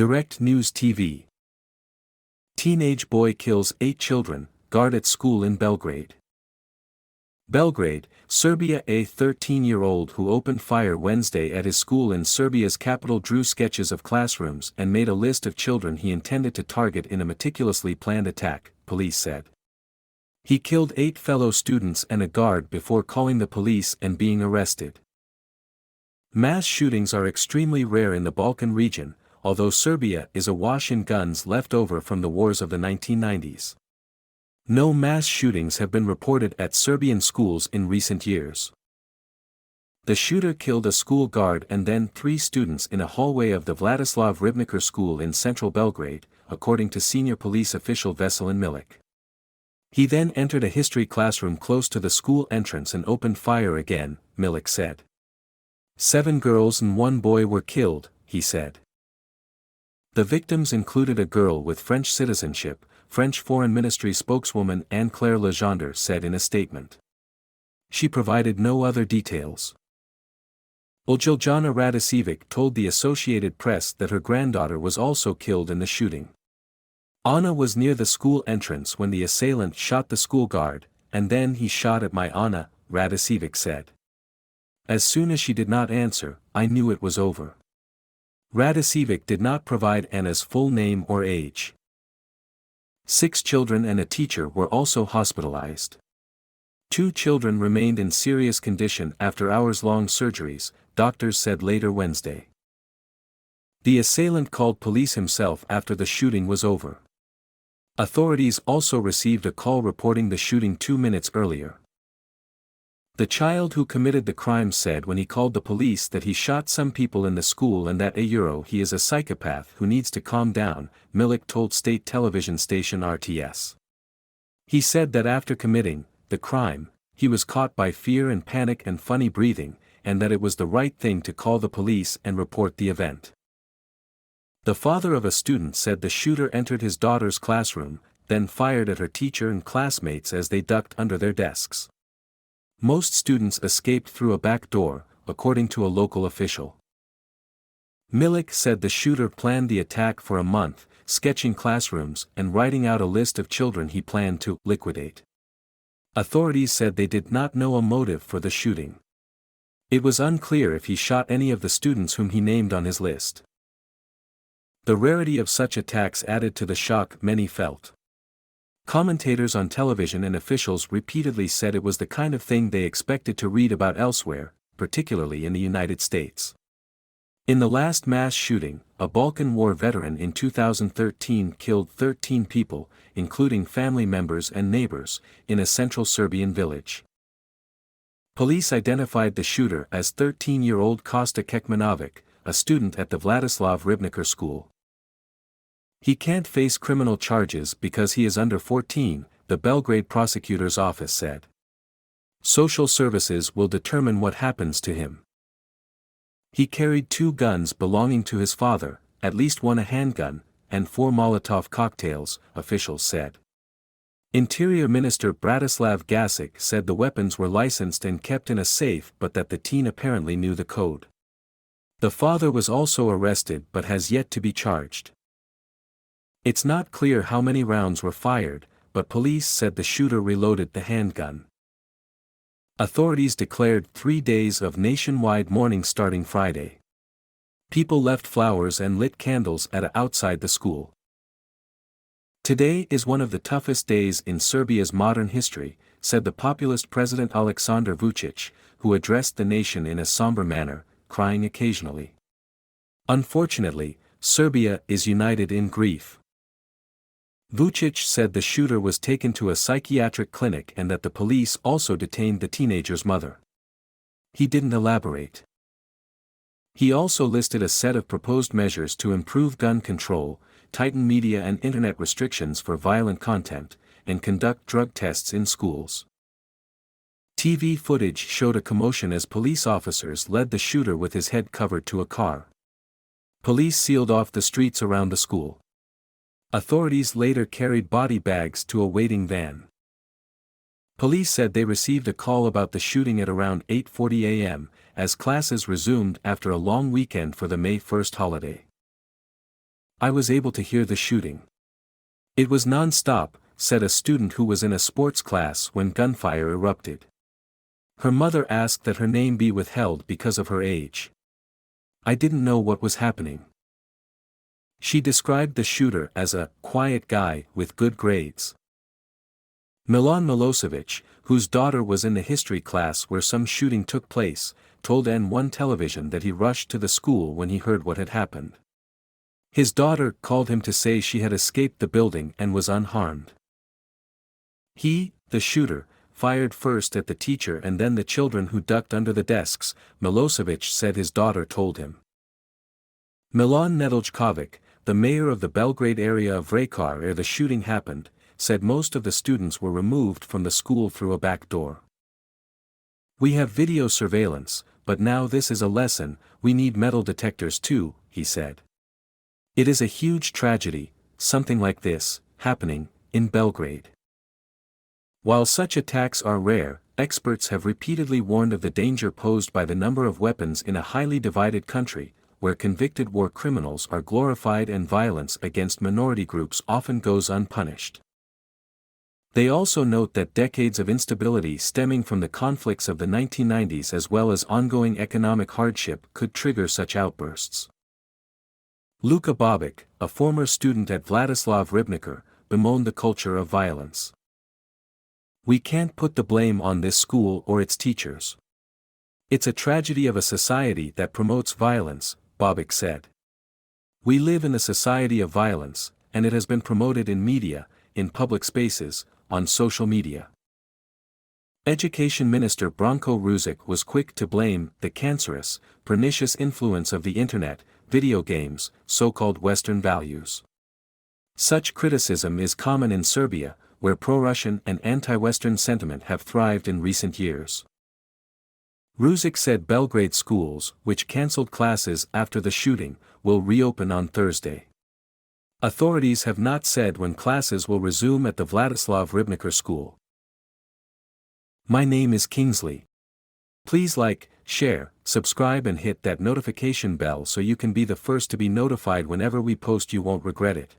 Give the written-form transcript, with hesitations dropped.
Direct News TV. Teenage boy kills 8 children, guard at school in Belgrade. Belgrade, Serbia. A 13-year-old who opened fire Wednesday at his school in Serbia's capital drew sketches of classrooms and made a list of children he intended to target in a meticulously planned attack, police said. He killed 8 fellow students and a guard before calling the police and being arrested. Mass shootings are extremely rare in the Balkan region, although Serbia is awash in guns left over from the wars of the 1990s. No mass shootings have been reported at Serbian schools in recent years. The shooter killed a school guard and then 3 students in a hallway of the Vladislav Ribnikar school in central Belgrade, according to senior police official Veselin Milic. He then entered a history classroom close to the school entrance and opened fire again, Milic said. 7 girls and 1 boy were killed, he said. The victims included a girl with French citizenship, French Foreign Ministry spokeswoman Anne-Claire Legendre said in a statement. She provided no other details. Olgiljana Radicevic told the Associated Press that her granddaughter was also killed in the shooting. Anna was near the school entrance when the assailant shot the school guard, and then he shot at my Anna, Radicevic said. As soon as she did not answer, I knew it was over. Radicevic did not provide Anna's full name or age. 6 children and a teacher were also hospitalized. 2 children remained in serious condition after hours-long surgeries, doctors said later Wednesday. The assailant called police himself after the shooting was over. Authorities also received a call reporting the shooting 2 minutes earlier. The child who committed the crime said when he called the police that he shot some people in the school and that he is a psychopath who needs to calm down, Milic told state television station RTS. He said that after committing the crime, he was caught by fear and panic and funny breathing, and that it was the right thing to call the police and report the event. The father of a student said the shooter entered his daughter's classroom, then fired at her teacher and classmates as they ducked under their desks. Most students escaped through a back door, according to a local official. Milic said the shooter planned the attack for a month, sketching classrooms and writing out a list of children he planned to liquidate. Authorities said they did not know a motive for the shooting. It was unclear if he shot any of the students whom he named on his list. The rarity of such attacks added to the shock many felt. Commentators on television and officials repeatedly said it was the kind of thing they expected to read about elsewhere, particularly in the United States. In the last mass shooting, a Balkan War veteran in 2013 killed 13 people, including family members and neighbors, in a central Serbian village. Police identified the shooter as 13-year-old Kosta Kekmanovic, a student at the Vladislav Ribnikar school. He can't face criminal charges because he is under 14, the Belgrade prosecutor's office said. Social services will determine what happens to him. He carried 2 guns belonging to his father, at least 1 a handgun, and 4 Molotov cocktails, officials said. Interior Minister Bratislav Gašić said the weapons were licensed and kept in a safe but that the teen apparently knew the code. The father was also arrested but has yet to be charged. It's not clear how many rounds were fired, but police said the shooter reloaded the handgun. Authorities declared 3 days of nationwide mourning starting Friday. People left flowers and lit candles outside the school. Today is one of the toughest days in Serbia's modern history, said the populist President Aleksandar Vučić, who addressed the nation in a somber manner, crying occasionally. Unfortunately, Serbia is united in grief. Vučić said the shooter was taken to a psychiatric clinic and that the police also detained the teenager's mother. He didn't elaborate. He also listed a set of proposed measures to improve gun control, tighten media and internet restrictions for violent content, and conduct drug tests in schools. TV footage showed a commotion as police officers led the shooter with his head covered to a car. Police sealed off the streets around the school. Authorities later carried body bags to a waiting van. Police said they received a call about the shooting at around 8:40 a.m., as classes resumed after a long weekend for the May 1st holiday. I was able to hear the shooting. It was non-stop, said a student who was in a sports class when gunfire erupted. Her mother asked that her name be withheld because of her age. I didn't know what was happening. She described the shooter as a quiet guy with good grades. Milan Milosevic, whose daughter was in the history class where some shooting took place, told N1 television that he rushed to the school when he heard what had happened. His daughter called him to say she had escaped the building and was unharmed. He, the shooter, fired first at the teacher and then the children who ducked under the desks, Milosevic said his daughter told him. Milan Nedeljkovic, the mayor of the Belgrade area of Rekar where the shooting happened, said most of the students were removed from the school through a back door. We have video surveillance, but now this is a lesson, we need metal detectors too, he said. It is a huge tragedy, something like this, happening, in Belgrade. While such attacks are rare, experts have repeatedly warned of the danger posed by the number of weapons in a highly divided country, where convicted war criminals are glorified and violence against minority groups often goes unpunished. They also note that decades of instability stemming from the conflicts of the 1990s as well as ongoing economic hardship could trigger such outbursts. Luka Bobic, a former student at Vladislav Ribnikar, bemoaned the culture of violence. We can't put the blame on this school or its teachers. It's a tragedy of a society that promotes violence, Bobic said. We live in a society of violence, and it has been promoted in media, in public spaces, on social media. Education Minister Branko Ružić was quick to blame the cancerous, pernicious influence of the internet, video games, so-called Western values. Such criticism is common in Serbia, where pro-Russian and anti-Western sentiment have thrived in recent years. Ružić said Belgrade schools, which cancelled classes after the shooting, will reopen on Thursday. Authorities have not said when classes will resume at the Vladislav Ribnikar school. My name is Kingsley. Please like, share, subscribe and hit that notification bell so you can be the first to be notified whenever we post. You won't regret it.